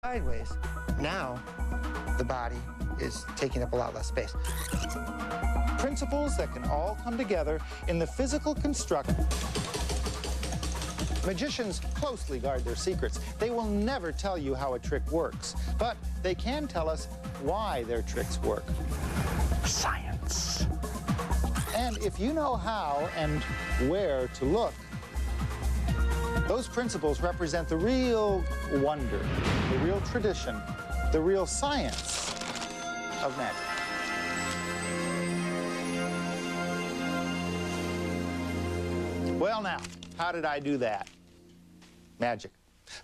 Sideways. Now, the body is taking up a lot less space. Principles that can all come together in the physical construction. Magicians closely guard their secrets. They will never tell you how a trick works, but they can tell us why their tricks work. Science. And if you know how and where to look, those principles represent the real wonder, the real tradition, the real science of magic. Well now, how did I do that? Magic.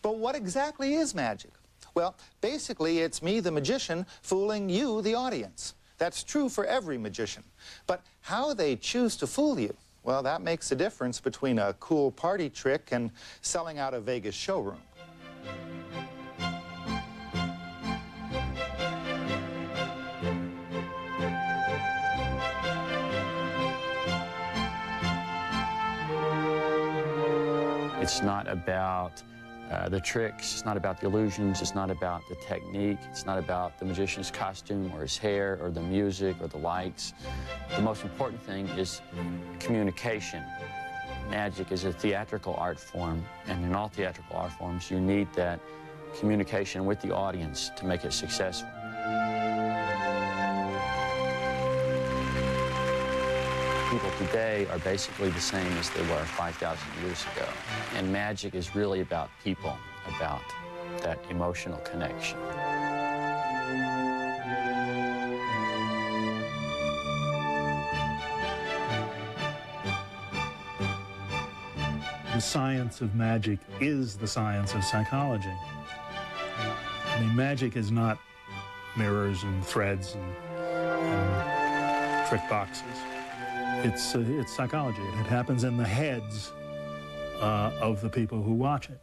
But what exactly is magic? Well, basically it's me, the magician, fooling you, the audience. That's true for every magician. But how they choose to fool you, well, that makes a difference between a cool party trick and selling out a Vegas showroom. It's not about the tricks, it's not about the illusions, it's not about the technique, it's not about the magician's costume or his hair or the music or the lights. The most important thing is communication. Magic is a theatrical art form, and in all theatrical art forms, you need that communication with the audience to make it successful. People today are basically the same as they were 5,000 years ago. And magic is really about people, about that emotional connection. The science of magic is the science of psychology. I mean, magic is not mirrors and threads and trick boxes. It's psychology. It happens in the heads of the people who watch it.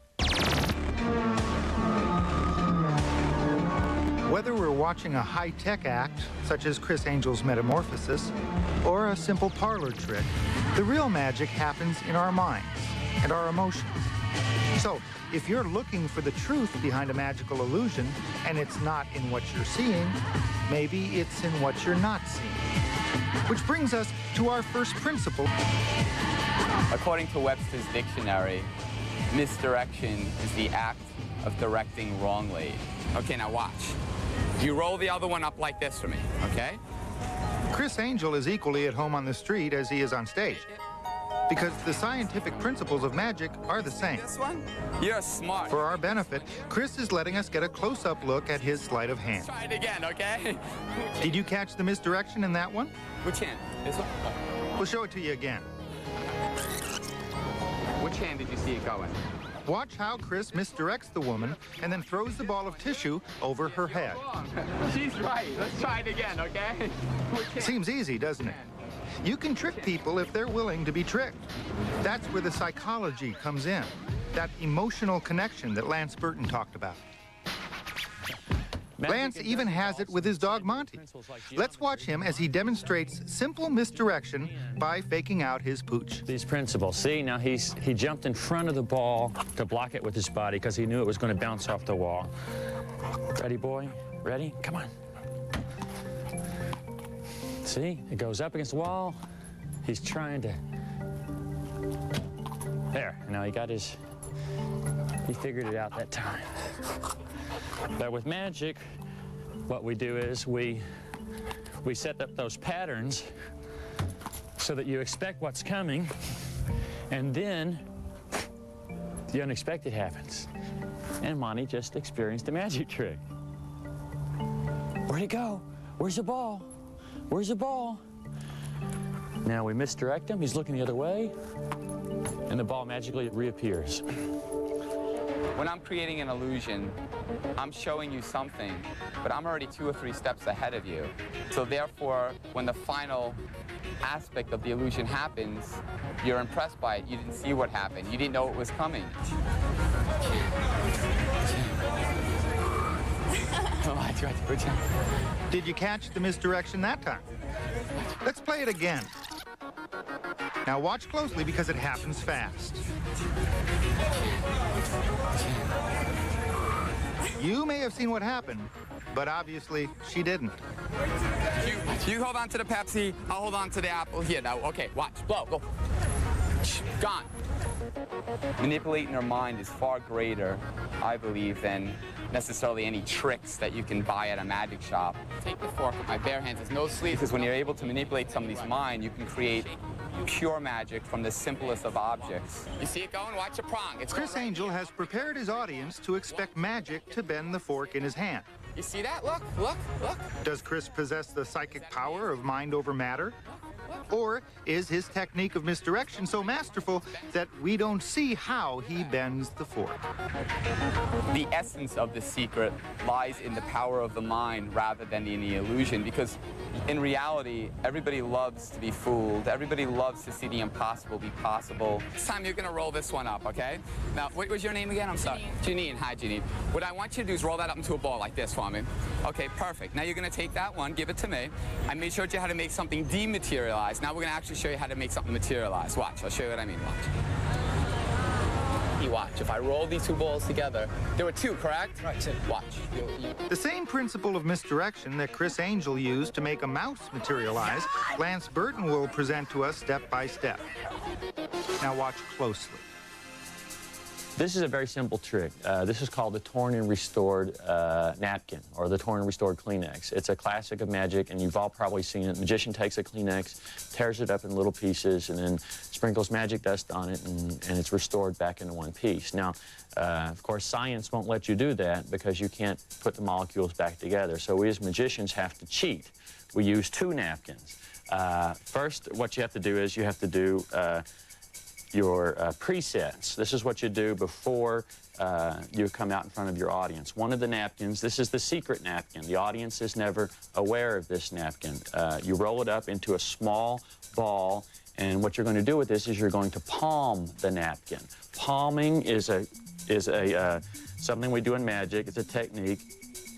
Whether we're watching a high-tech act, such as Criss Angel's metamorphosis, or a simple parlor trick, the real magic happens in our minds and our emotions. So, if you're looking for the truth behind a magical illusion, and it's not in what you're seeing, maybe it's in what you're not seeing. Which brings us to our first principle. According to Webster's dictionary, misdirection is the act of directing wrongly. Okay, now watch. You roll the other one up like this for me, okay? Criss Angel is equally at home on the street as he is on stage, because the scientific principles of magic are the same. This one? You're smart. For our benefit, Criss is letting us get a close-up look at his sleight of hand. Try it again, okay? Did you catch the misdirection in that one? Which hand? This one? We'll show it to you again. Which hand did you see it going? Watch how Criss misdirects the woman and then throws the ball of tissue over her head. She's right. Let's try it again, okay? Seems easy, doesn't it? You can trick people if they're willing to be tricked. That's where the psychology comes in, that emotional connection that Lance Burton talked about. Lance even has it with his dog Monty. Let's watch him as he demonstrates simple misdirection by faking out his pooch. These principles, see, now he jumped in front of the ball to block it with his body because he knew it was going to bounce off the wall. Ready, boy? Ready? Come on. See, it goes up against the wall. He's trying to... There, now he figured it out that time. But with magic, what we do is we set up those patterns so that you expect what's coming, and then the unexpected happens. And Monty just experienced a magic trick. Where'd it go? Where's the ball? Where's the ball? Now we misdirect him, he's looking the other way, and the ball magically reappears. When I'm creating an illusion, I'm showing you something, but I'm already 2 or 3 steps ahead of you. So therefore, when the final aspect of the illusion happens, you're impressed by it. You didn't see what happened. You didn't know it was coming. Did you catch the misdirection that time? Let's play it again. Now watch closely because it happens fast. You may have seen what happened, but obviously she didn't. You hold on to the Pepsi, I'll hold on to the apple. Here, now, okay, watch, blow, go. Gone. Manipulating your mind is far greater, I believe, than necessarily any tricks that you can buy at a magic shop. Take the fork with my bare hands, there's no sleeve. Because when you're able to manipulate somebody's mind, you can create pure magic from the simplest of objects. You see it going? Watch a prong. It's Criss Angel has prepared his audience to expect magic to bend the fork in his hand. You see that? Look, look, look. Does Criss possess the psychic power of mind over matter? Or is his technique of misdirection so masterful that we don't see how he bends the fork? The essence of the secret lies in the power of the mind rather than in the illusion, because in reality, everybody loves to be fooled. Everybody loves to see the impossible be possible. This time you're going to roll this one up, okay? Now, what was your name again? I'm sorry. Janine. Hi, Janine. What I want you to do is roll that up into a ball like this for me. Okay, perfect. Now you're going to take that one, give it to me. I made sure you how to make something dematerialize. Now we're going to actually show you how to make something materialize. Watch. I'll show you what I mean. Watch. You watch. If I roll these two balls together, there were two, correct? Right. Watch. The same principle of misdirection that Criss Angel used to make a mouse materialize, Lance Burton will present to us step by step. Now watch closely. This is a very simple trick. This is called the torn and restored napkin, or the torn and restored Kleenex. It's a classic of magic, and you've all probably seen it. The magician takes a Kleenex, tears it up in little pieces, and then sprinkles magic dust on it, and it's restored back into one piece. Now, of course, science won't let you do that because you can't put the molecules back together. So we as magicians have to cheat. We use two napkins. First, what you have to do is you have to do your presets. This is what you do before you come out in front of your audience. One of the napkins, this is the secret napkin. The audience is never aware of this napkin. You roll it up into a small ball, and what you're going to do with this is you're going to palm the napkin. Palming is something we do in magic. It's a technique.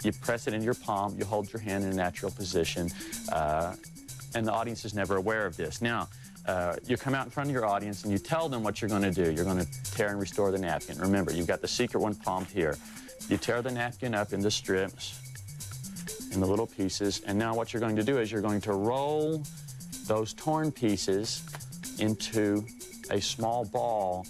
You press it in your palm, you hold your hand in a natural position, and the audience is never aware of this. Now, you come out in front of your audience and you tell them what you're going to do. You're going to tear and restore the napkin. Remember, you've got the secret one palmed here. You tear the napkin up into strips, into little pieces, and now what you're going to do is you're going to roll those torn pieces into a small ball,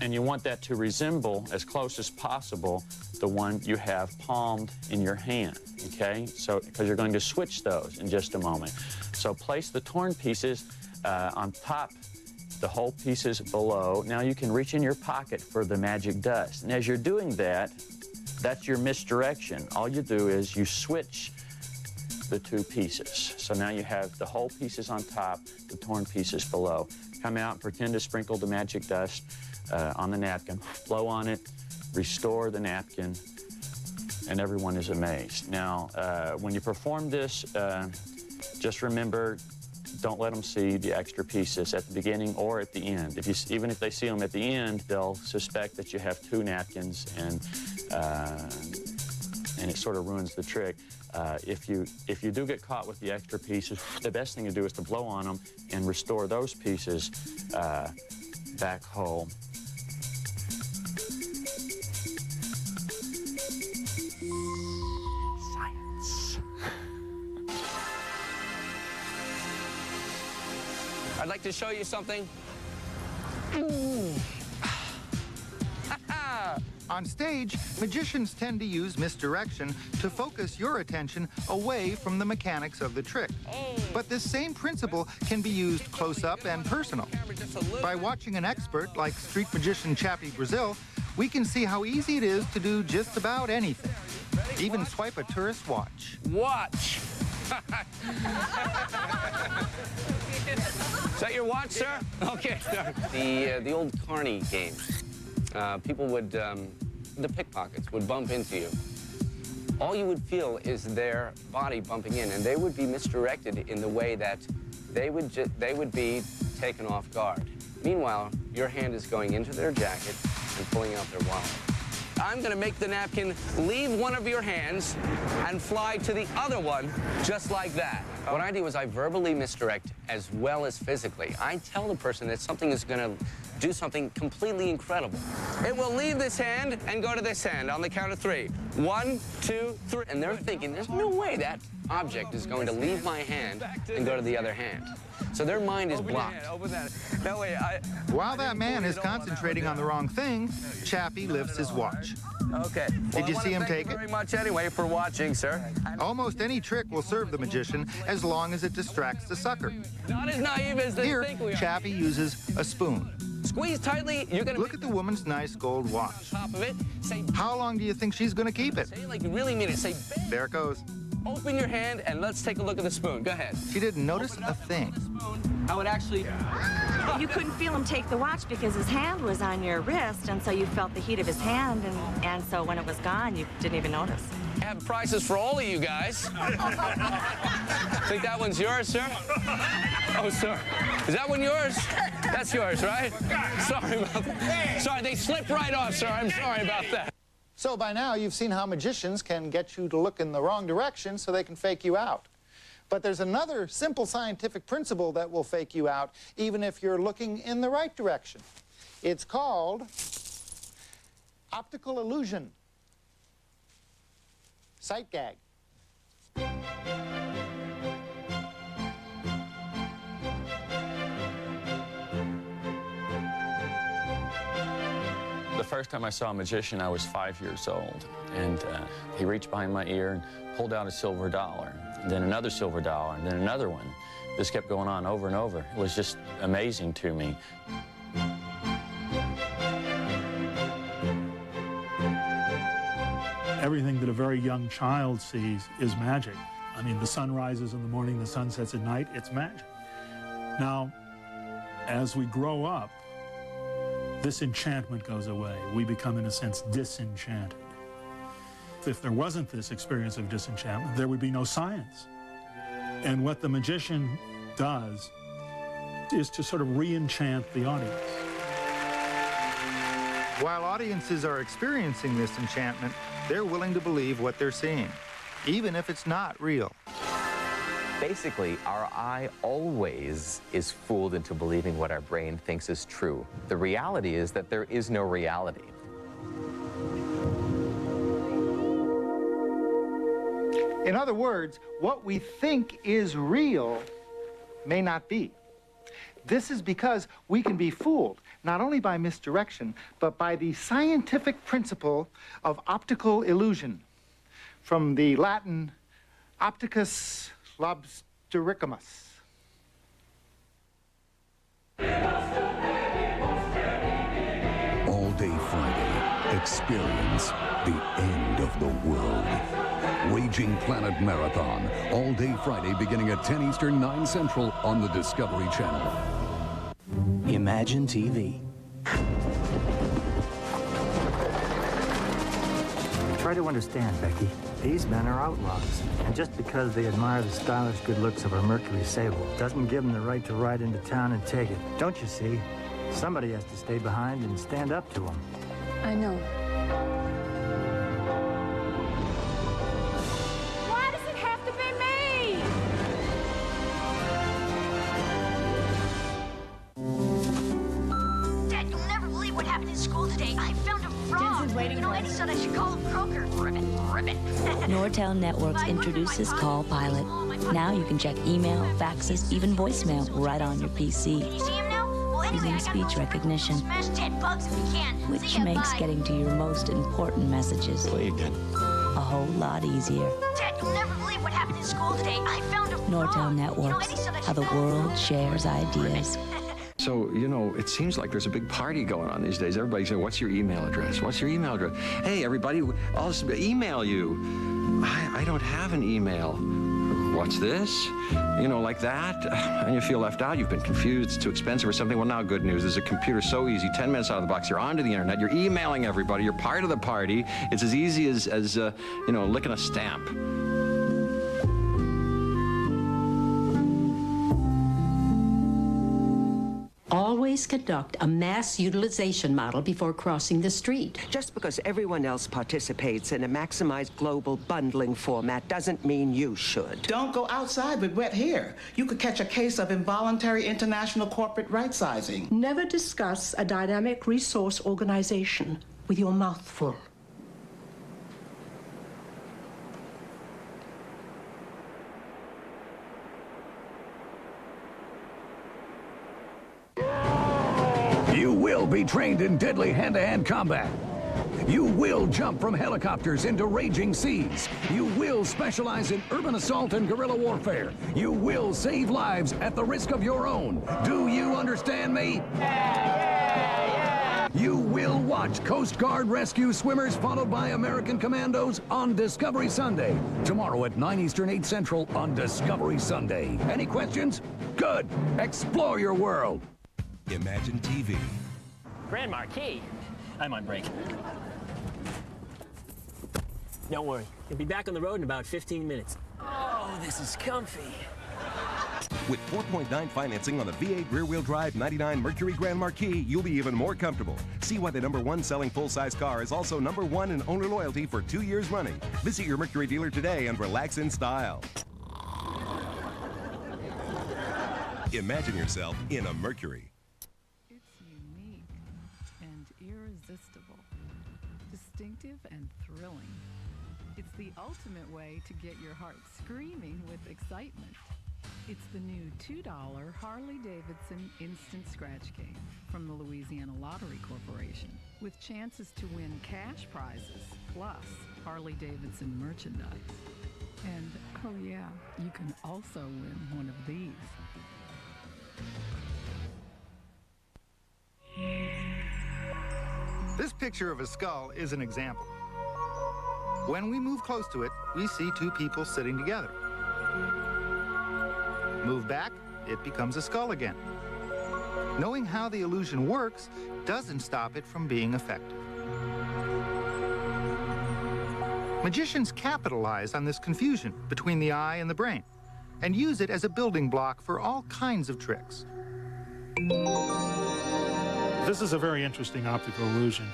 and you want that to resemble as close as possible the one you have palmed in your hand, okay? So, because you're going to switch those in just a moment. So place the torn pieces on top, the whole pieces below. Now you can reach in your pocket for the magic dust. And as you're doing that, that's your misdirection. All you do is you switch the two pieces. So now you have the whole pieces on top, the torn pieces below. Come out and pretend to sprinkle the magic dust on the napkin. Blow on it, restore the napkin, and everyone is amazed. Now, when you perform this, just remember, don't let them see the extra pieces at the beginning or at the end. Even if they see them at the end, they'll suspect that you have two napkins, and it sort of ruins the trick. If you do get caught with the extra pieces, the best thing to do is to blow on them and restore those pieces back whole. I'd like to show you something. On stage, magicians tend to use misdirection to focus your attention away from the mechanics of the trick. But this same principle can be used close up and personal. By watching an expert like street magician Chappie Brazil, we can see how easy it is to do just about anything. Even swipe a tourist watch. Watch. Is that your watch, sir? Okay. The old carny games. People would, the pickpockets would bump into you. All you would feel is their body bumping in, and they would be misdirected in the way that they would be taken off guard. Meanwhile, your hand is going into their jacket and pulling out their wallet. I'm going to make the napkin leave one of your hands and fly to the other one just like that. What I do is I verbally misdirect as well as physically. I tell the person that something is going to do something completely incredible. It will leave this hand and go to this hand on the count of 3. 1, 2, 3. And they're thinking, there's no way that object is going to leave my hand and go to the other hand. So their mind is blocked. No, wait, While that man is concentrating on the wrong thing, Chappie lifts his watch. Okay. Did you see him take it? Very much anyway for watching, sir. Almost any trick will serve the magician as long as it distracts the sucker. Not as naive as they Here, think we are. Chappie uses a spoon. Squeeze tightly. You're gonna Look at the woman's nice gold watch. top of it. Say, How long do you think she's going to keep it? say it like you really mean it. Say, There it goes. open your hand and let's take a look at the spoon. Go ahead. She didn't notice a thing. How it actually. You couldn't feel him take the watch because his hand was on your wrist, and so you felt the heat of his hand, and so when it was gone, you didn't even notice. I have prizes for all of you guys. Think that one's yours, sir? Oh, sir. Is that one yours? That's yours, right? Sorry about that. Sorry, they slipped right off, sir. I'm sorry about that. So by now, you've seen how magicians can get you to look in the wrong direction so they can fake you out. But there's another simple scientific principle that will fake you out, even if you're looking in the right direction. It's called optical illusion. Sight gag. The first time I saw a magician, I was 5 years old, and he reached behind my ear and pulled out a silver dollar, and then another silver dollar, and then another one. This kept going on over and over. It was just amazing to me. Everything that a very young child sees is magic. I mean, the sun rises in the morning, the sun sets at night, it's magic. Now, as we grow up, this enchantment goes away. We become, in a sense, disenchanted. If there wasn't this experience of disenchantment, there would be no science. And what the magician does is to sort of re-enchant the audience. While audiences are experiencing this enchantment, they're willing to believe what they're seeing, even if it's not real. Basically, our eye always is fooled into believing what our brain thinks is true. The reality is that there is no reality. In other words, what we think is real may not be. This is because we can be fooled, not only by misdirection, but by the scientific principle of optical illusion, from the Latin opticus lobstericamus. All day Friday, experience the end of the world. Raging Planet Marathon, all day Friday beginning at 10 Eastern, 9 Central on the Discovery Channel. Imagine TV. Try to understand, Becky. These men are outlaws. And just because they admire the stylish good looks of a Mercury Sable doesn't give them the right to ride into town and take it. Don't you see? Somebody has to stay behind and stand up to them. I know. Why does it have to be me? Dad, you'll never believe what happened in school today. I found a frog. Jensen's waiting for Eddie us. said I should call him Croaker. Ribbit, ribbit. Nortel Networks introduces Call Pilot. Now you can check email, faxes, even voicemail right on your PC. Can you see him now? Well, anyway, Using I got speech home. recognition, Smash 10 bugs if you can. which See ya, makes bye. getting to your most important messages Play again. a whole lot easier. Dad, you'll never believe what happened in school today. I found a frog. Nortel Networks, Eddie said I how the should call him world Croaker. shares ideas. So, you know, it seems like there's a big party going on these days. Everybody's saying, what's your email address? What's your email address? Hey, everybody, I'll email you. I don't have an email. What's this? You know, like that. And you feel left out. You've been confused. It's too expensive or something. Well, now good news. There's a computer so easy. 10 minutes out of the box. You're onto the internet. You're emailing everybody. You're part of the party. It's as easy as you know, licking a stamp. Always always conduct a mass utilization model before crossing the street. Just because everyone else participates in a maximized global bundling format doesn't mean you should. Don't go outside with wet hair. You could catch a case of involuntary international corporate right-sizing. Never discuss a dynamic resource organization with your mouth full. You will be trained in deadly hand-to-hand combat. You will jump from helicopters into raging seas. You will specialize in urban assault and guerrilla warfare. You will save lives at the risk of your own. Do you understand me? Yeah. You will watch Coast Guard rescue swimmers followed by American commandos on Discovery Sunday. Tomorrow at 9 Eastern, 8 Central on Discovery Sunday. Any questions? Good. Explore your world. Imagine TV. Grand Marquis. I'm on break. Don't worry. You'll be back on the road in about 15 minutes. Oh, this is comfy. With 4.9 financing on the V8 rear-wheel drive 99 Mercury Grand Marquis, you'll be even more comfortable. See why the #1 selling full-size car is also #1 in owner loyalty for 2 years running. Visit your Mercury dealer today and relax in style. Imagine yourself in a Mercury. Irresistible, distinctive and thrilling. It's the ultimate way to get your heart screaming with excitement. It's the new $2 Harley-Davidson Instant Scratch Game from the Louisiana Lottery Corporation, with chances to win cash prizes, plus Harley-Davidson merchandise. And, oh yeah, you can also win one of these. This picture of a skull is an example. When we move close to it, we see two people sitting together. Move back, it becomes a skull again. Knowing how the illusion works doesn't stop it from being effective. Magicians capitalize on this confusion between the eye and the brain and use it as a building block for all kinds of tricks. This is a very interesting optical illusion.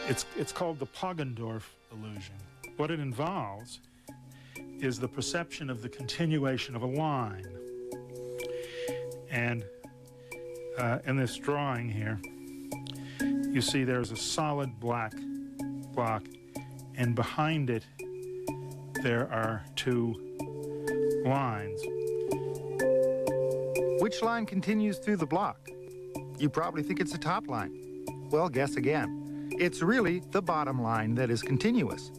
It's called the Poggendorf illusion. What it involves is the perception of the continuation of a line. And in this drawing here, you see there's a solid black block, and behind it there are two lines. Which line continues through the block? You probably think it's the top line. Well, guess again. It's really the bottom line that is continuous.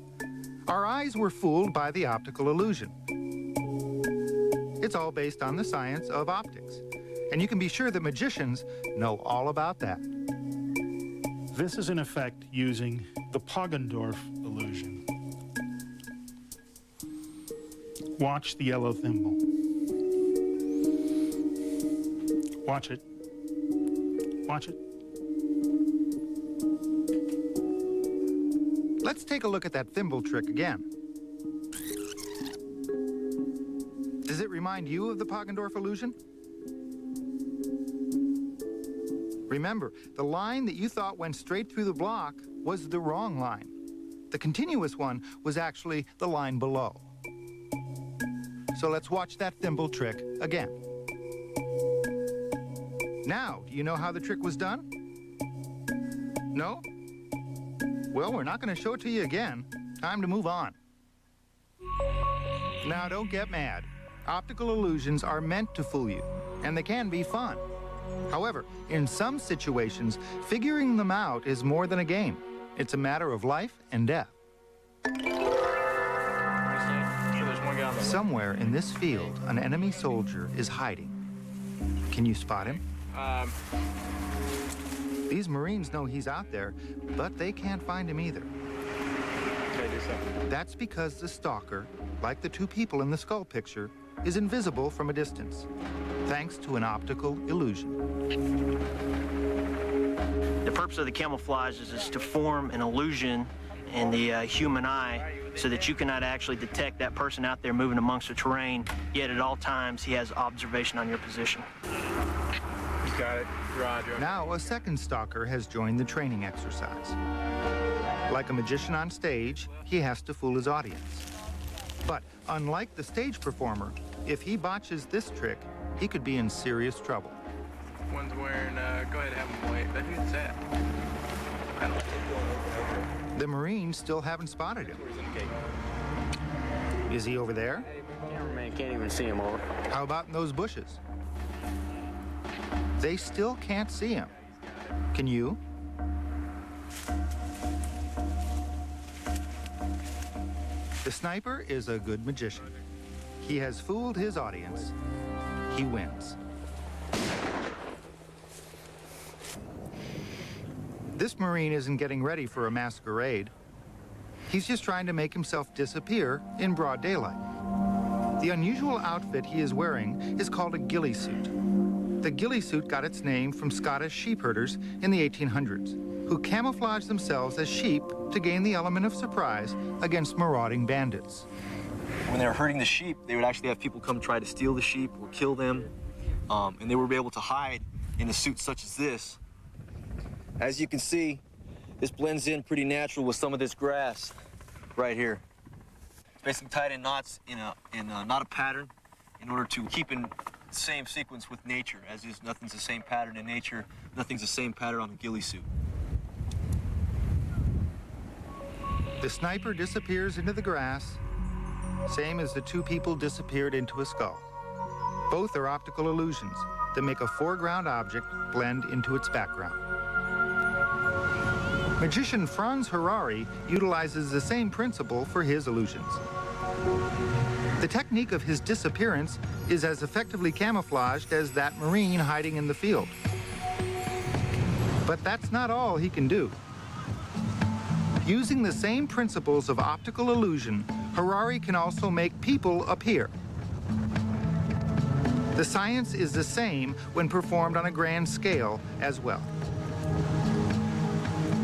Our eyes were fooled by the optical illusion. It's all based on the science of optics. And you can be sure that magicians know all about that. This is in effect using the Poggendorf illusion. Watch the yellow thimble. Watch it. Watch it. Let's take a look at that thimble trick again. Does it remind you of the Poggendorf illusion? Remember, the line that you thought went straight through the block was the wrong line. The continuous one was actually the line below. So let's watch that thimble trick again. Now, do you know how the trick was done? No? Well, we're not going to show it to you again. Time to move on. Now, don't get mad. Optical illusions are meant to fool you, and they can be fun. However, in some situations, figuring them out is more than a game. It's a matter of life and death. Somewhere in this field, an enemy soldier is hiding. Can you spot him? These Marines know he's out there, but they can't find him either. That's because the stalker, like the two people in the skull picture, is invisible from a distance, thanks to an optical illusion. The purpose of the camouflage is to form an illusion in the human eye so that you cannot actually detect that person out there moving amongst the terrain, yet at all times he has observation on your position. Got it. Roger. Now a second stalker has joined the training exercise. Like a magician on stage, he has to fool his audience. But unlike the stage performer, if he botches this trick, he could be in serious trouble. One's wearing, go ahead, have him wait. But who's that? I don't know. The Marines still haven't spotted him. Is he over there? Cameraman can't even see him over. How about in those bushes? They still can't see him. Can you? The sniper is a good magician. He has fooled his audience. He wins. This Marine isn't getting ready for a masquerade. He's just trying to make himself disappear in broad daylight. The unusual outfit he is wearing is called a ghillie suit. The ghillie suit got its name from Scottish sheep herders in the 1800s, who camouflaged themselves as sheep to gain the element of surprise against marauding bandits. When they were herding the sheep, they would actually have people come try to steal the sheep or kill them, and they would be able to hide in a suit such as this. As you can see, this blends in pretty natural with some of this grass right here. It's basically tied in knots in a knot of pattern in order to keep in the same sequence with nature, as is nothing's the same pattern in nature, nothing's the same pattern on a ghillie suit. The sniper disappears into the grass, same as the two people disappeared into a skull. Both are optical illusions that make a foreground object blend into its background. Magician Franz Harari utilizes the same principle for his illusions. The technique of his disappearance is as effectively camouflaged as that Marine hiding in the field. But that's not all he can do. Using the same principles of optical illusion, Harari can also make people appear. The science is the same when performed on a grand scale as well.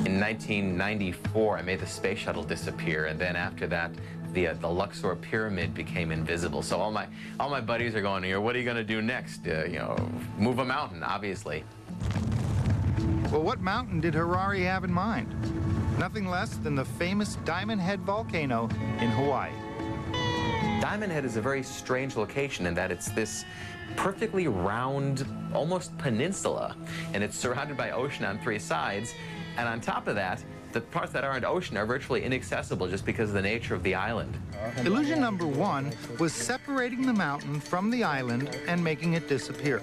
In 1994, I made the space shuttle disappear, and then after that, the Luxor pyramid became invisible. So all my buddies are going here. What are you going to do next? Move a mountain, obviously. Well, what mountain did Harari have in mind? Nothing less than the famous Diamond Head volcano in Hawaii. Diamond Head is a very strange location in that it's this perfectly round, almost peninsula, and it's surrounded by ocean on three sides. And on top of that, the parts that aren't ocean are virtually inaccessible just because of the nature of the island. Illusion number one was separating the mountain from the island and making it disappear.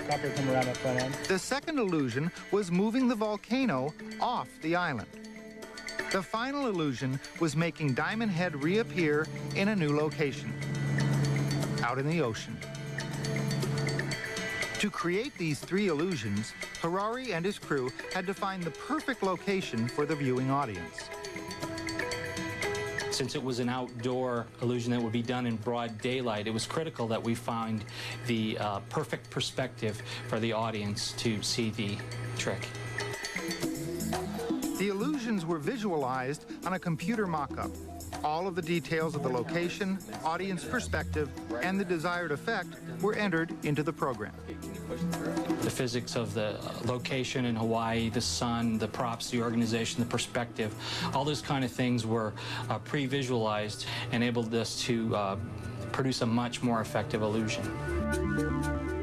The second illusion was moving the volcano off the island. The final illusion was making Diamond Head reappear in a new location, out in the ocean. To create these three illusions, Harari and his crew had to find the perfect location for the viewing audience. Since it was an outdoor illusion that would be done in broad daylight, it was critical that we find the perfect perspective for the audience to see the trick. The illusions were visualized on a computer mock-up. All of the details of the location, audience perspective, and the desired effect were entered into the program. The physics of the location in Hawaii, the sun, the props, the organization, the perspective, all those kind of things were pre-visualized, enabled us to produce a much more effective illusion.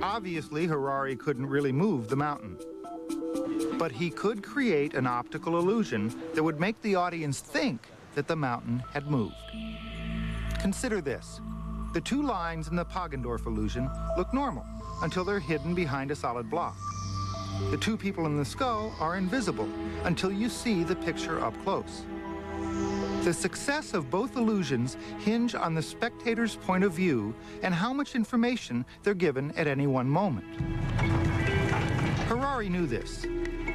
Obviously, Harari couldn't really move the mountain. But he could create an optical illusion that would make the audience think that the mountain had moved. Consider this. The two lines in the Poggendorf illusion look normal until they're hidden behind a solid block. The two people in the skull are invisible until you see the picture up close. The success of both illusions hinge on the spectator's point of view and how much information they're given at any one moment. Harari knew this.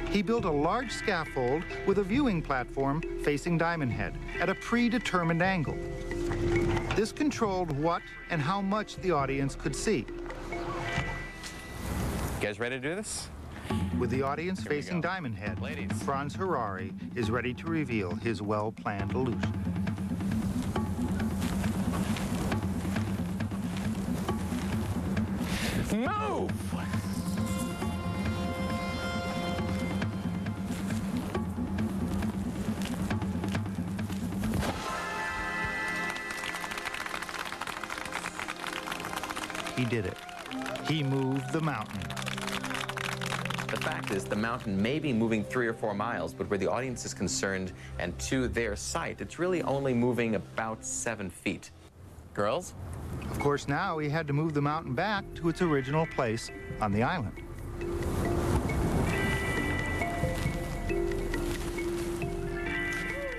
He built a large scaffold with a viewing platform facing Diamond Head at a predetermined angle. This controlled what and how much the audience could see. You guys ready to do this? With the audience facing Diamond Head, Franz Harari is ready to reveal his well-planned illusion. Move! he did it. He moved the mountain. The fact is, the mountain may be moving 3 or 4 miles, but where the audience is concerned and to their sight, it's really only moving about 7 feet. Girls? Of course, now he had to move the mountain back to its original place on the island.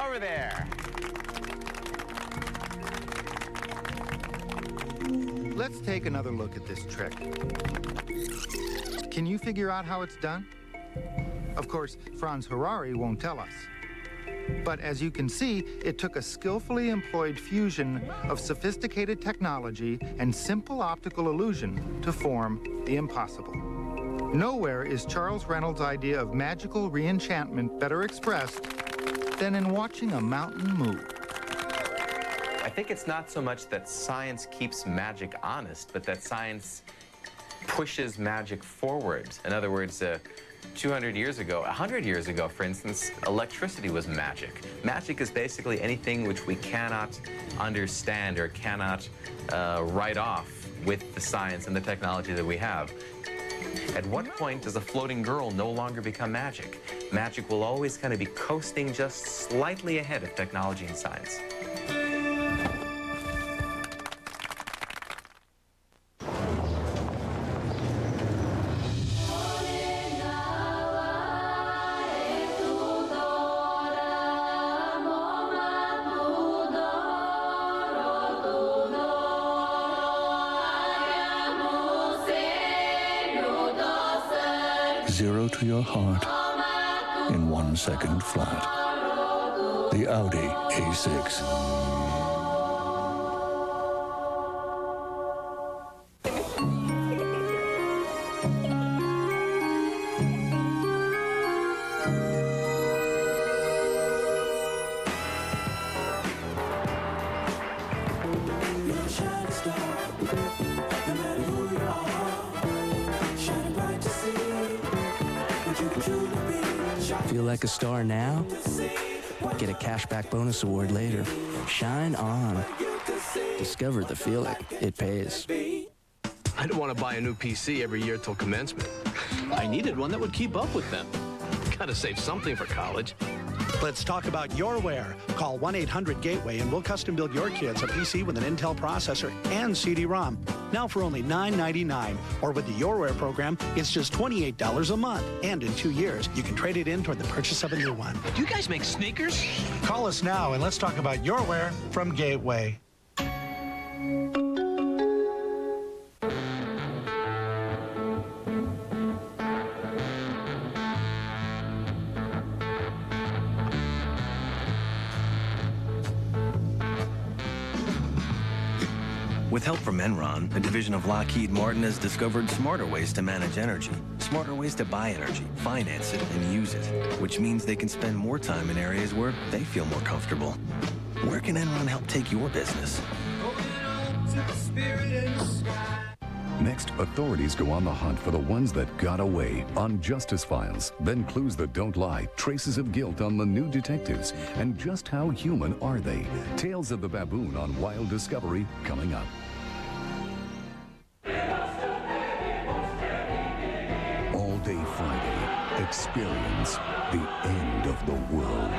Over there. Let's take another look at this trick. Can you figure out how it's done? Of course, Franz Harari won't tell us. But as you can see, it took a skillfully employed fusion of sophisticated technology and simple optical illusion to form the impossible. Nowhere is Charles Reynolds' idea of magical re-enchantment better expressed than in watching a mountain move. I think it's not so much that science keeps magic honest, but that science pushes magic forward. In other words, 200 years ago, 100 years ago, for instance, electricity was magic. Magic is basically anything which we cannot understand or cannot write off with the science and the technology that we have. At what point does a floating girl no longer become magic? Magic will always kind of be coasting just slightly ahead of technology and science. Zero to your heart in 1 second flat. The Audi A6. Feel like a star now? Get a cashback bonus award later. Shine on. Discover the feeling. It pays. I don't want to buy a new PC every year till commencement. I needed one that would keep up with them. Gotta save something for college. Let's talk about your wear. Call 1-800-GATEWAY and we'll custom build your kids a PC with an Intel processor and CD-ROM. Now for only $9.99. Or with the YourWare program, it's just $28 a month. And in 2 years, you can trade it in toward the purchase of a new one. Do you guys make sneakers? Call us now and let's talk about your wear from Gateway. With help from Enron, a division of Lockheed Martin has discovered smarter ways to manage energy, smarter ways to buy energy, finance it, and use it, which means they can spend more time in areas where they feel more comfortable. Where can Enron help take your business? Next, authorities go on the hunt for the ones that got away on Justice Files. Then clues that don't lie, traces of guilt on the new detectives, and just how human are they? Tales of the Baboon on Wild Discovery coming up. All Day Friday, experience the end of the world.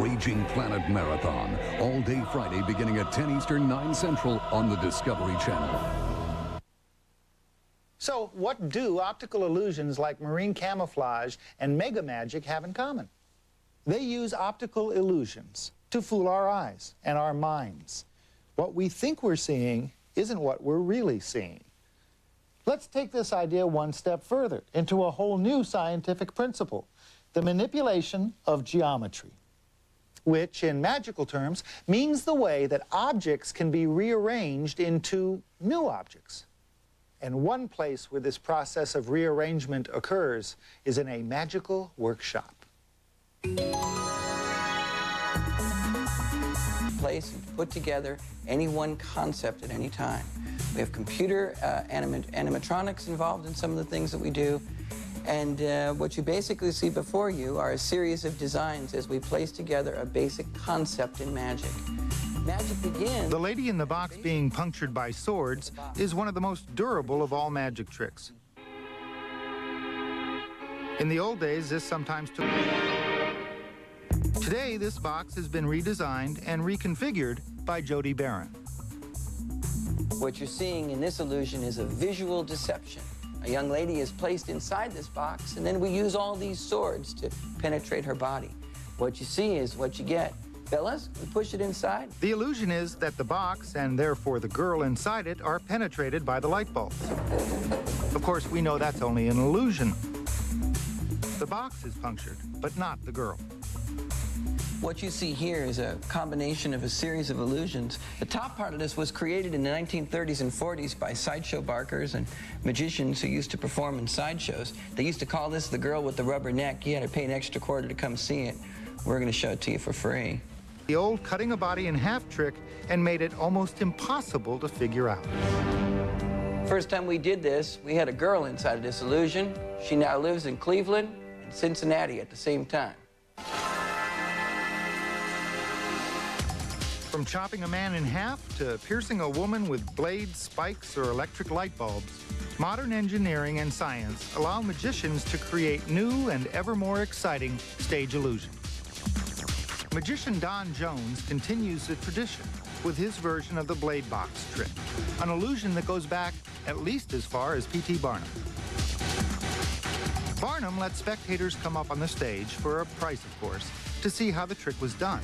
Raging Planet Marathon, All Day Friday beginning at 10 Eastern, 9 Central on the Discovery Channel. So what do optical illusions like marine camouflage and mega magic have in common? They use optical illusions to fool our eyes and our minds. What we think we're seeing isn't what we're really seeing. Let's take this idea one step further into a whole new scientific principle, the manipulation of geometry, which in magical terms means the way that objects can be rearranged into new objects. And one place where this process of rearrangement occurs is in a magical workshop. Place and put together any one concept at any time. We have computer animatronics involved in some of the things that we do, And what you basically see before you are a series of designs as we place together a basic concept in magic. Magic begins... The lady in the box being punctured by swords is one of the most durable of all magic tricks. In the old days, this sometimes took... Today, this box has been redesigned and reconfigured by Jody Barron. What you're seeing in this illusion is a visual deception. A young lady is placed inside this box, and then we use all these swords to penetrate her body. What you see is what you get. Fellas, we push it inside. The illusion is that the box, and therefore the girl inside it, are penetrated by the light bulbs. Of course, we know that's only an illusion. The box is punctured, but not the girl. What you see here is a combination of a series of illusions. The top part of this was created in the 1930s and 40s by sideshow barkers and magicians who used to perform in sideshows. They used to call this the girl with the rubber neck. You had to pay an extra quarter to come see it. We're going to show it to you for free. The old cutting a body in half trick and made it almost impossible to figure out. First time we did this, we had a girl inside of this illusion. She now lives in Cleveland and Cincinnati at the same time. From chopping a man in half to piercing a woman with blades, spikes, or electric light bulbs, modern engineering and science allow magicians to create new and ever more exciting stage illusions. Magician Don Jones continues the tradition with his version of the blade box trick, an illusion that goes back at least as far as P.T. Barnum. Barnum lets spectators come up on the stage, for a price of course, to see how the trick was done.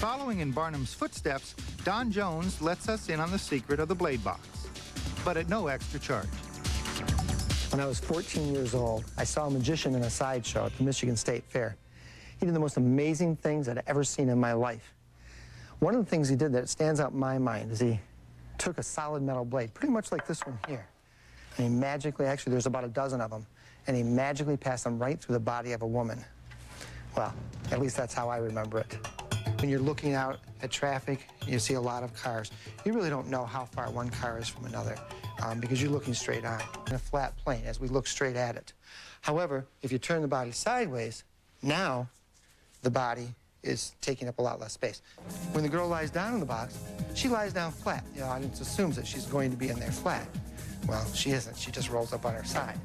Following in Barnum's footsteps, Don Jones lets us in on the secret of the blade box, but at no extra charge. When I was 14 years old, I saw a magician in a sideshow at the Michigan State Fair. He did the most amazing things I'd ever seen in my life. One of the things he did that stands out in my mind is he took a solid metal blade, pretty much like this one here, and he magically, actually there's about a dozen of them, and he magically passed them right through the body of a woman. Well, at least that's how I remember it. When you're looking out at traffic, you see a lot of cars. You really don't know how far one car is from another because you're looking straight on in a flat plane as we look straight at it. However, if you turn the body sideways, now the body is taking up a lot less space. When the girl lies down in the box, she lies down flat. The audience assumes that she's going to be in there flat. Well, she isn't. She just rolls up on her side.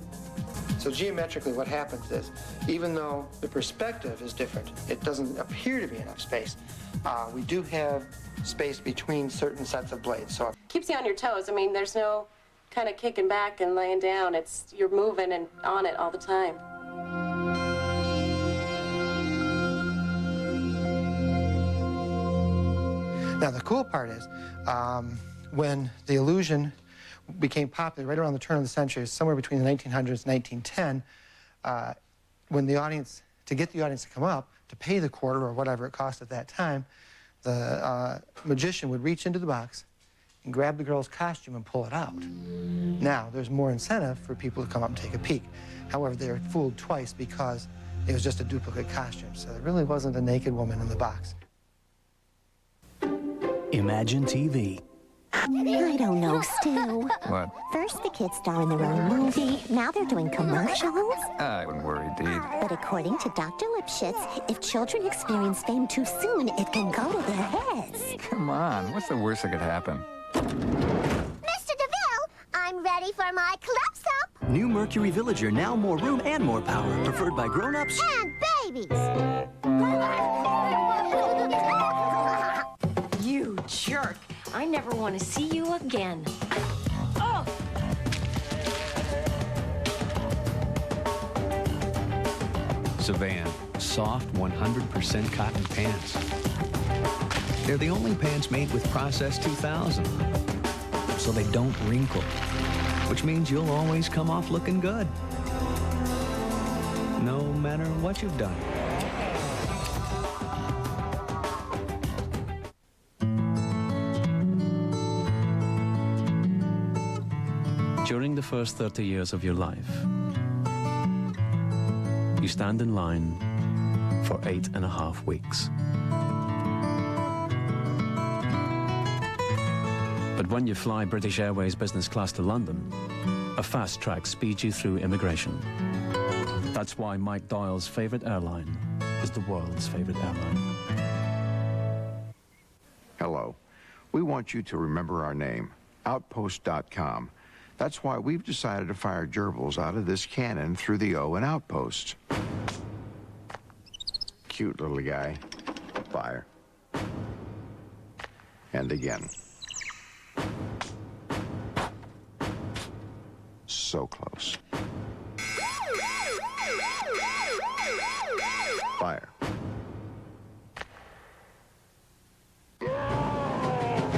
So geometrically, what happens is, even though the perspective is different, it doesn't appear to be enough space. We do have space between certain sets of blades. So keeps you on your toes. I mean, there's no kind of kicking back and laying down. You're moving and on it all the time. Now, the cool part is, when the illusion became popular right around the turn of the century, somewhere between the 1900s and 1910, when the audience, to get the audience to come up, to pay the quarter or whatever it cost at that time, the magician would reach into the box and grab the girl's costume and pull it out. Now, there's more incentive for people to come up and take a peek. However, they were fooled twice because it was just a duplicate costume, so there really wasn't a naked woman in the box. Imagine TV. I don't know, Stu. What? First the kids star in their own movie, now they're doing commercials. I wouldn't worry, Dee. But according to Dr. Lipschitz, if children experience fame too soon, it can go to their heads. Come on, what's the worst that could happen? Mr. DeVille, I'm ready for my close-up. New Mercury Villager, now more room and more power. Preferred by grown-ups and babies. You jerk. I never want to see you again. Oh! Savan, soft 100% cotton pants. They're the only pants made with Process 2000, so they don't wrinkle, which means you'll always come off looking good, no matter what you've done. During the first 30 years of your life, you stand in line for 8.5 weeks. But when you fly British Airways business class to London, A fast track speeds you through immigration. That's why Mike Doyle's favorite airline is the world's favorite airline. Hello. We want you to remember our name, Outpost.com. That's why we've decided to fire gerbils out of this cannon through the O in Outpost. Cute little guy. Fire. And again. So close. Fire.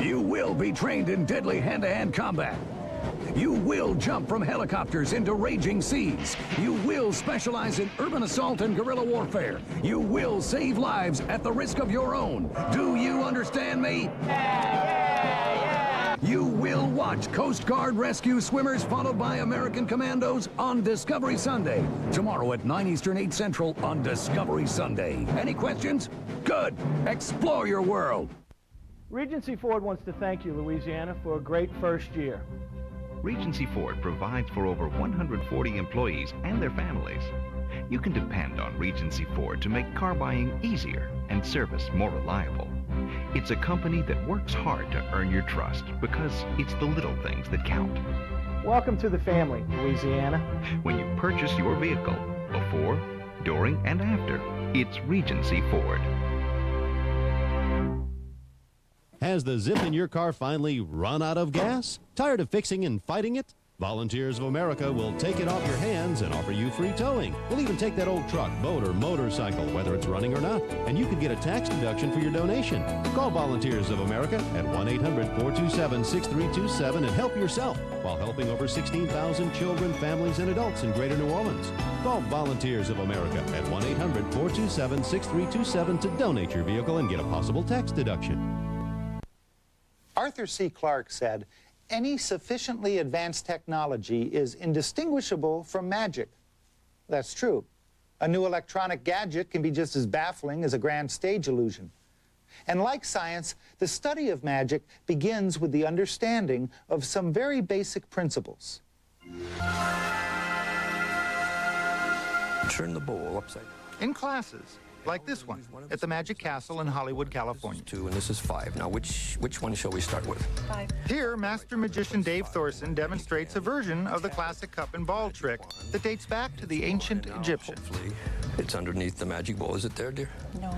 You will be trained in deadly hand-to-hand combat. You will jump from helicopters into raging seas. You will specialize in urban assault and guerrilla warfare. You will save lives at the risk of your own. Do you understand me? You will watch Coast Guard rescue swimmers followed by American commandos on Discovery Sunday. Tomorrow at 9 Eastern, 8 Central on Discovery Sunday. Any questions? Good. Explore your world. Regency Ford wants to thank you, Louisiana, for a great first year. Regency Ford provides for over 140 employees and their families. You can depend on Regency Ford to make car buying easier and service more reliable. It's a company that works hard to earn your trust because it's the little things that count. Welcome to the family, Louisiana. When you purchase your vehicle, before, during, and after, it's Regency Ford. Has the zip in your car finally run out of gas? Tired of fixing and fighting it? Volunteers of America will take it off your hands and offer you free towing. We'll even take that old truck, boat, or motorcycle, whether it's running or not, and you could get a tax deduction for your donation. Call Volunteers of America at 1-800-427-6327 and help yourself while helping over 16,000 children, families, and adults in Greater New Orleans. Call Volunteers of America at 1-800-427-6327 to donate your vehicle and get a possible tax deduction. Arthur C. Clarke said, "Any sufficiently advanced technology is indistinguishable from magic." That's true. A new electronic gadget can be just as baffling as a grand stage illusion. And like science, the study of magic begins with the understanding of some very basic principles. Turn the bowl upside down. In classes, like this one, at the Magic Castle in Hollywood, California. 2, and this is 5. Now, which one shall we start with? 5. Here, Master Magician Dave Thorson demonstrates a version of the classic cup and ball trick that dates back to the ancient Egyptians. Hopefully, it's underneath the magic bowl. Is it there, dear? No.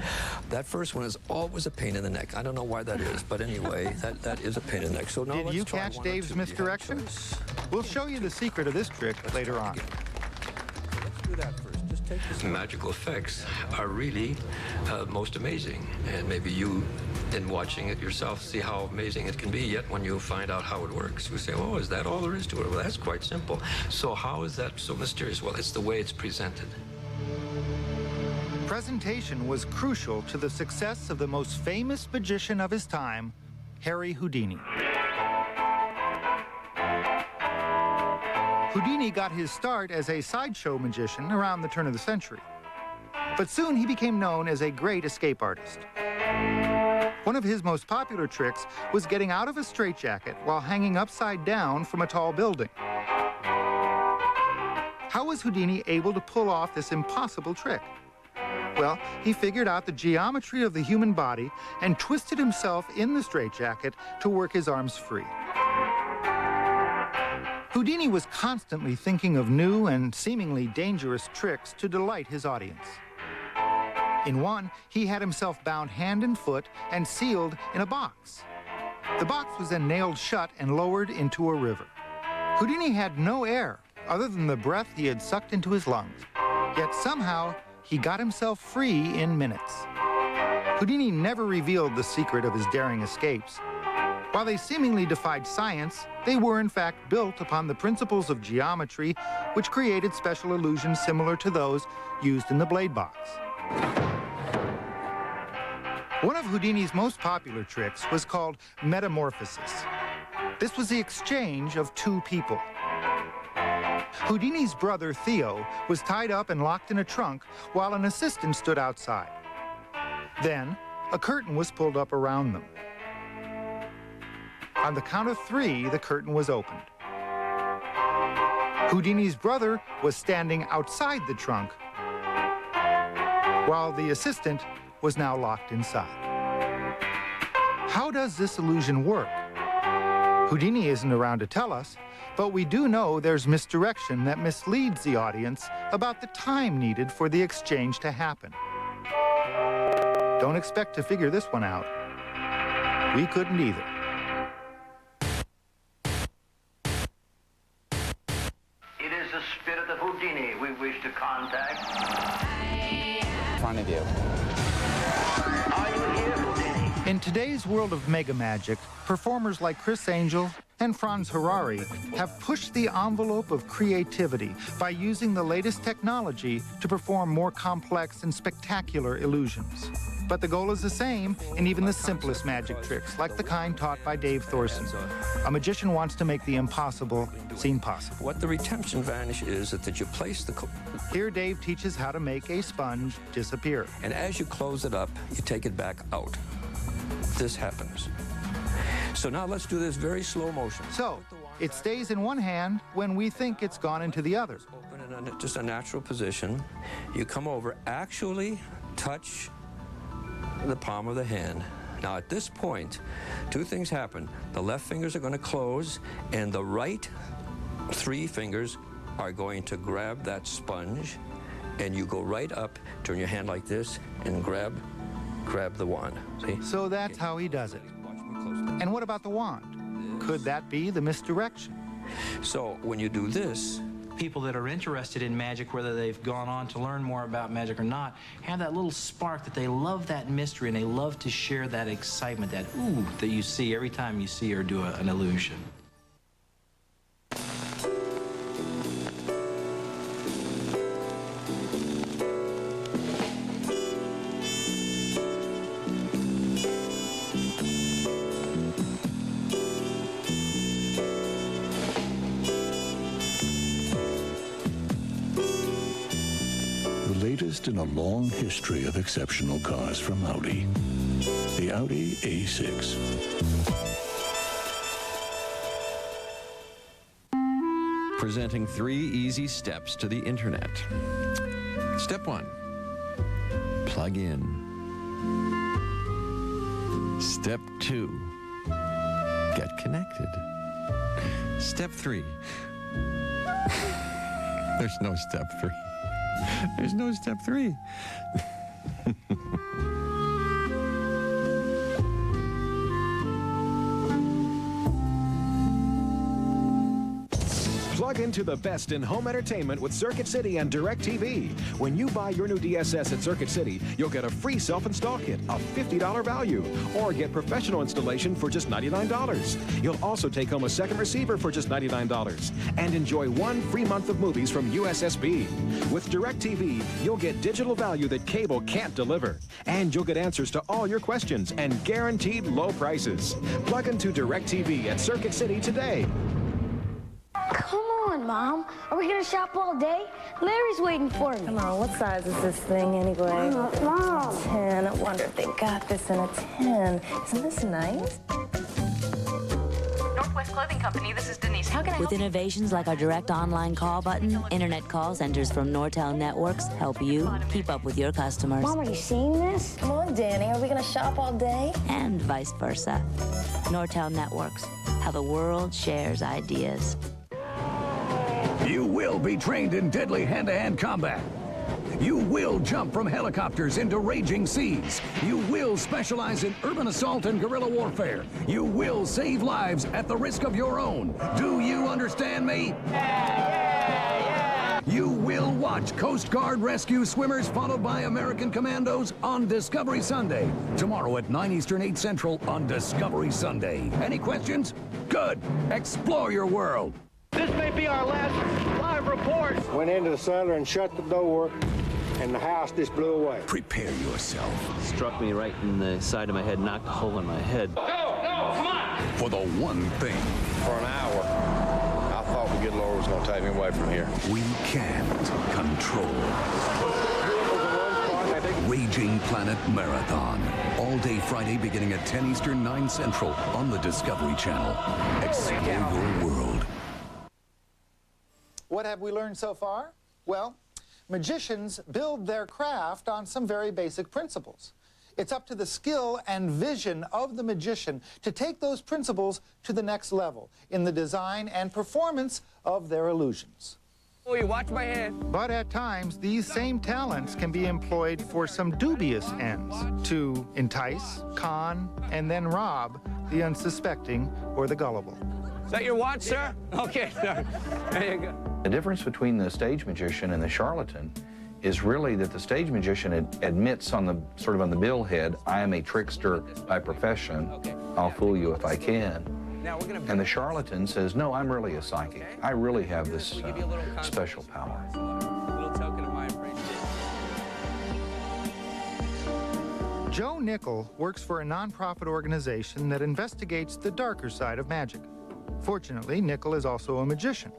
That first one is always a pain in the neck. I don't know why that is, but anyway, that is a pain in the neck. So now Did you catch Dave's misdirection? We'll show you the secret of this trick later on. Let's do that first. Magical effects are really most amazing, and maybe you, in watching it yourself, see how amazing it can be, yet when you find out how it works, you say, oh, is that all there is to it? Well, that's quite simple. So how is that so mysterious? Well, it's the way it's presented. Presentation was crucial to the success of the most famous magician of his time, Harry Houdini. Houdini got his start as a sideshow magician around the turn of the century. But soon he became known as a great escape artist. One of his most popular tricks was getting out of a straitjacket while hanging upside down from a tall building. How was Houdini able to pull off this impossible trick? Well, he figured out the geometry of the human body and twisted himself in the straitjacket to work his arms free. Houdini was constantly thinking of new and seemingly dangerous tricks to delight his audience. In one, he had himself bound hand and foot and sealed in a box. The box was then nailed shut and lowered into a river. Houdini had no air other than the breath he had sucked into his lungs. Yet somehow, he got himself free in minutes. Houdini never revealed the secret of his daring escapes. While they seemingly defied science, they were in fact built upon the principles of geometry, which created special illusions similar to those used in the blade box. One of Houdini's most popular tricks was called metamorphosis. This was the exchange of two people. Houdini's brother, Theo, was tied up and locked in a trunk while an assistant stood outside. Then, a curtain was pulled up around them. On the count of 3, the curtain was opened. Houdini's brother was standing outside the trunk, while the assistant was now locked inside. How does this illusion work? Houdini isn't around to tell us, but we do know there's misdirection that misleads the audience about the time needed for the exchange to happen. Don't expect to figure this one out. We couldn't either. It is the spirit of Houdini we wish to contact. In front of you. Are you here, Houdini? In today's world of mega magic, performers like Criss and Franz Harari have pushed the envelope of creativity by using the latest technology to perform more complex and spectacular illusions. But the goal is the same in even the simplest magic tricks, like the kind taught by Dave Thorson. A magician wants to make the impossible seem possible. What the retention vanish is that you place the... Here Dave teaches how to make a sponge disappear. And as you close it up, you take it back out. This happens. So now let's do this very slow motion. So, it stays in one hand when we think it's gone into the other. Open in just a natural position. You come over, actually touch the palm of the hand. Now at this point, two things happen. The left fingers are going to close, and the right three fingers are going to grab that sponge, and you go right up, turn your hand like this, and grab the wand. See? So that's how he does it. And what about the wand? Could that be the misdirection? So when you do this, people that are interested in magic, whether they've gone on to learn more about magic or not, have that little spark that they love that mystery, and they love to share that excitement, that ooh, that you see every time you see or do an illusion. In a long history of exceptional cars from Audi. The Audi A6. Presenting 3 easy steps to the internet. Step 1. Plug in. Step 2. Get connected. Step 3. There's no step 3. There's no step 3. Plug into the best in home entertainment with Circuit City and DirecTV. When you buy your new DSS at Circuit City, you'll get a free self-install kit, a $50 value, or get professional installation for just $99. You'll also take home a second receiver for just $99 and enjoy 1 free month of movies from USSB. With DirecTV, you'll get digital value that cable can't deliver, and you'll get answers to all your questions and guaranteed low prices. Plug into DirecTV at Circuit City today. Come on, Mom. Are we going to shop all day? Larry's waiting for me. Come on, what size is this thing anyway? Mom. 10. I wonder if they got this in a 10. Isn't this nice? Northwest Clothing Company, this is Denise. How can I With help you? innovations like our direct online call button, internet call centers from Nortel Networks help you keep up with your customers. Mom, are you seeing this? Come on, Danny. Are we going to shop all day? And vice versa. Nortel Networks, how the world shares ideas. You will be trained in deadly hand-to-hand combat. You will jump from helicopters into raging seas. You will specialize in urban assault and guerrilla warfare. You will save lives at the risk of your own. Do you understand me? Yeah. You will watch Coast Guard rescue swimmers followed by American commandos on Discovery Sunday. Tomorrow at 9 Eastern, 8 Central on Discovery Sunday. Any questions? Good. Explore your world. This may be our last live report. Went into the cellar and shut the door, and the house just blew away. Prepare yourself. Struck me right in the side of my head, knocked a hole in my head. Go, come on! For the one thing. For an hour, I thought the good Lord was going to take me away from here. We can't control. Raging Planet Marathon. All day Friday beginning at 10 Eastern, 9 Central on the Discovery Channel. Explore your world. What have we learned so far? Well, magicians build their craft on some very basic principles. It's up to the skill and vision of the magician to take those principles to the next level in the design and performance of their illusions. Oh, you watch my hand. But at times, these same talents can be employed for some dubious ends, to entice, con, and then rob the unsuspecting or the gullible. Is that your watch, sir? Okay, sir. There you go. The difference between the stage magician and the charlatan is really that the stage magician admits on the billhead, I am a trickster by profession. I'll fool you if I can. And the charlatan says, no, I'm really a psychic. I really have this special power. Joe Nickel works for a nonprofit organization that investigates the darker side of magic. Fortunately, Nickel is also a magician.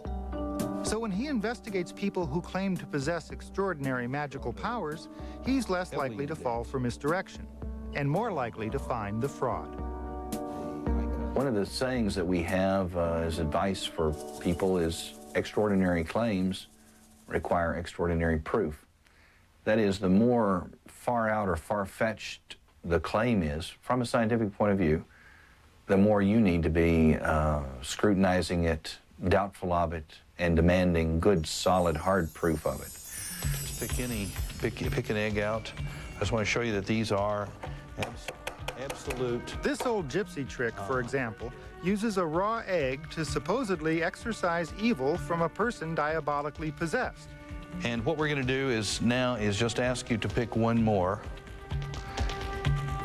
So when he investigates people who claim to possess extraordinary magical powers, he's less likely to fall for misdirection and more likely to find the fraud. One of the sayings that we have as advice for people is extraordinary claims require extraordinary proof. That is, the more far out or far-fetched the claim is, from a scientific point of view, the more you need to be scrutinizing it, doubtful of it, and demanding good, solid, hard proof of it. Just pick an egg out. I just want to show you that these are absolute. This old gypsy trick, for example, uses a raw egg to supposedly exorcise evil from a person diabolically possessed. And what we're going to do is just ask you to pick one more.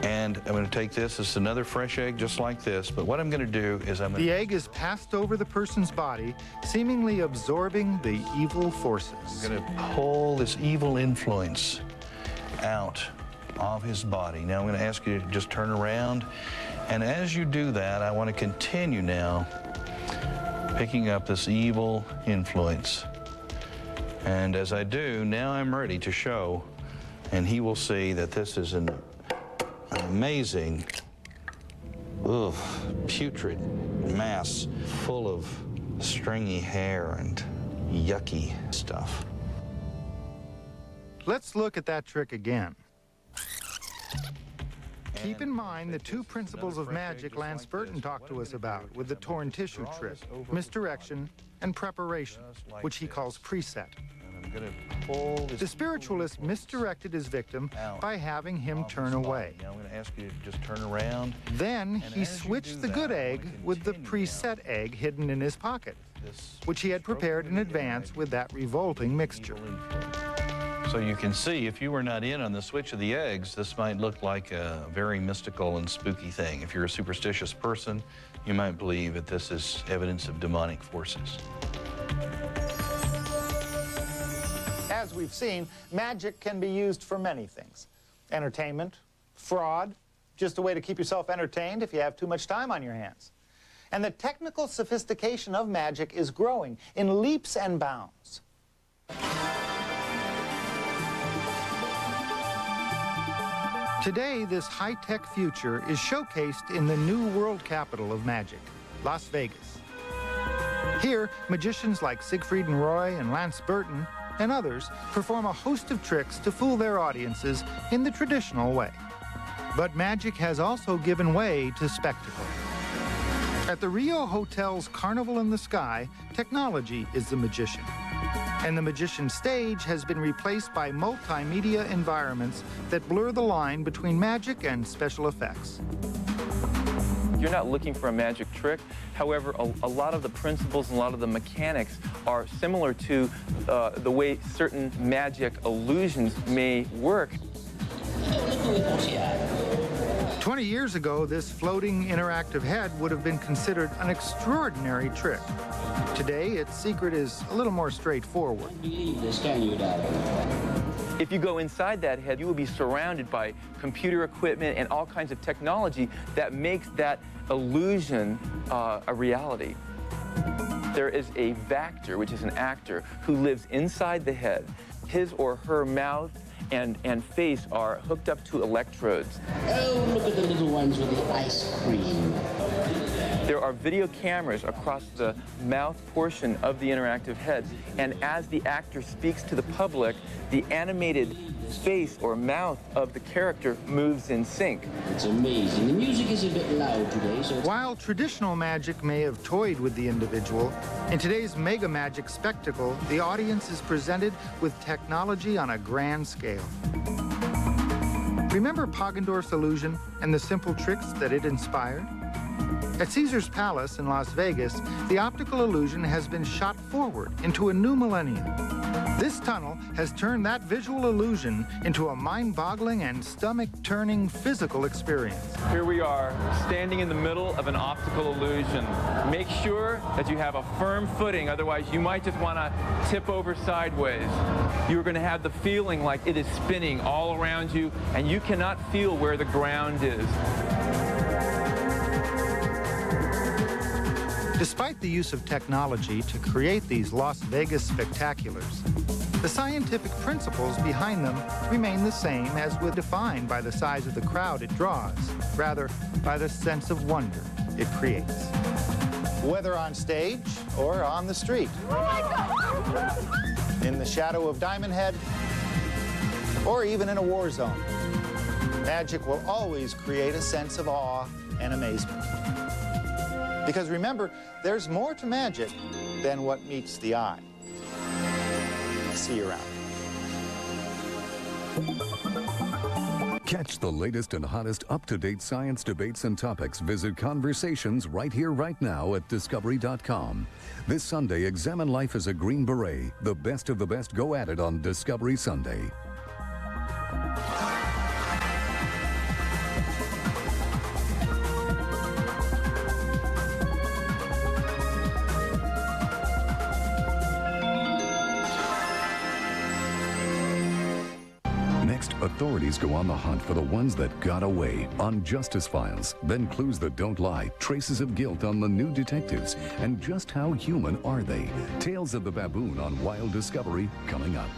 And I'm going to take this. It's another fresh egg just like this. But what I'm going to do is The egg is passed over the person's body, seemingly absorbing the evil forces. I'm going to pull this evil influence out of his body. Now I'm going to ask you to just turn around. And as you do that, I want to continue now picking up this evil influence. And as I do, now I'm ready to show, and he will see that this is an amazing, putrid mass full of stringy hair and yucky stuff. Let's look at that trick again. Keep in mind the two principles of magic Lance Burton talked to us about with the torn tissue trick, misdirection and preparation, which he calls preset. The spiritualist misdirected his victim by having him turn away. Now I'm going to ask you to just turn around. Then he switched the good egg with the preset egg hidden in his pocket, which he had prepared in advance with that revolting mixture. So you can see, if you were not in on the switch of the eggs, this might look like a very mystical and spooky thing. If you're a superstitious person, you might believe that this is evidence of demonic forces. As we've seen, magic can be used for many things. Entertainment, fraud, just a way to keep yourself entertained if you have too much time on your hands. And the technical sophistication of magic is growing in leaps and bounds. Today, this high-tech future is showcased in the new world capital of magic, Las Vegas. Here, magicians like Siegfried and Roy and Lance Burton and others perform a host of tricks to fool their audiences in the traditional way. But magic has also given way to spectacle. At the Rio Hotel's Carnival in the Sky, technology is the magician. And the magician's stage has been replaced by multimedia environments that blur the line between magic and special effects. You're not looking for a magic trick. However, a lot of the principles and a lot of the mechanics are similar to the way certain magic illusions may work. 20 years ago, this floating interactive head would have been considered an extraordinary trick. Today, its secret is a little more straightforward. If you go inside that head, you will be surrounded by computer equipment and all kinds of technology that makes that illusion a reality. There is a vactor, which is an actor, who lives inside the head. His or her mouth and face are hooked up to electrodes. Oh, look at the little ones with the ice cream. There are video cameras across the mouth portion of the interactive head, and as the actor speaks to the public, the animated face or mouth of the character moves in sync. It's amazing. The music is a bit loud today, so... While traditional magic may have toyed with the individual, in today's mega magic spectacle, the audience is presented with technology on a grand scale. Remember Poggendorf's illusion and the simple tricks that it inspired? At Caesar's Palace in Las Vegas, the optical illusion has been shot forward into a new millennium. This tunnel has turned that visual illusion into a mind-boggling and stomach-turning physical experience. Here we are, standing in the middle of an optical illusion. Make sure that you have a firm footing, otherwise you might just want to tip over sideways. You're going to have the feeling like it is spinning all around you, and you cannot feel where the ground is. Despite the use of technology to create these Las Vegas spectaculars, the scientific principles behind them remain the same as were defined by the size of the crowd it draws, rather by the sense of wonder it creates. Whether on stage or on the street, in the shadow of Diamond Head, or even in a war zone, magic will always create a sense of awe and amazement. Because remember, there's more to magic than what meets the eye. See you around. Catch the latest and hottest up-to-date science debates and topics. Visit Conversations right here, right now at Discovery.com. This Sunday, examine life as a Green Beret. The best of the best go at it on Discovery Sunday. Authorities go on the hunt for the ones that got away on Justice Files. Then clues that don't lie, traces of guilt on the new detectives, and just how human are they? Tales of the Baboon on Wild Discovery coming up.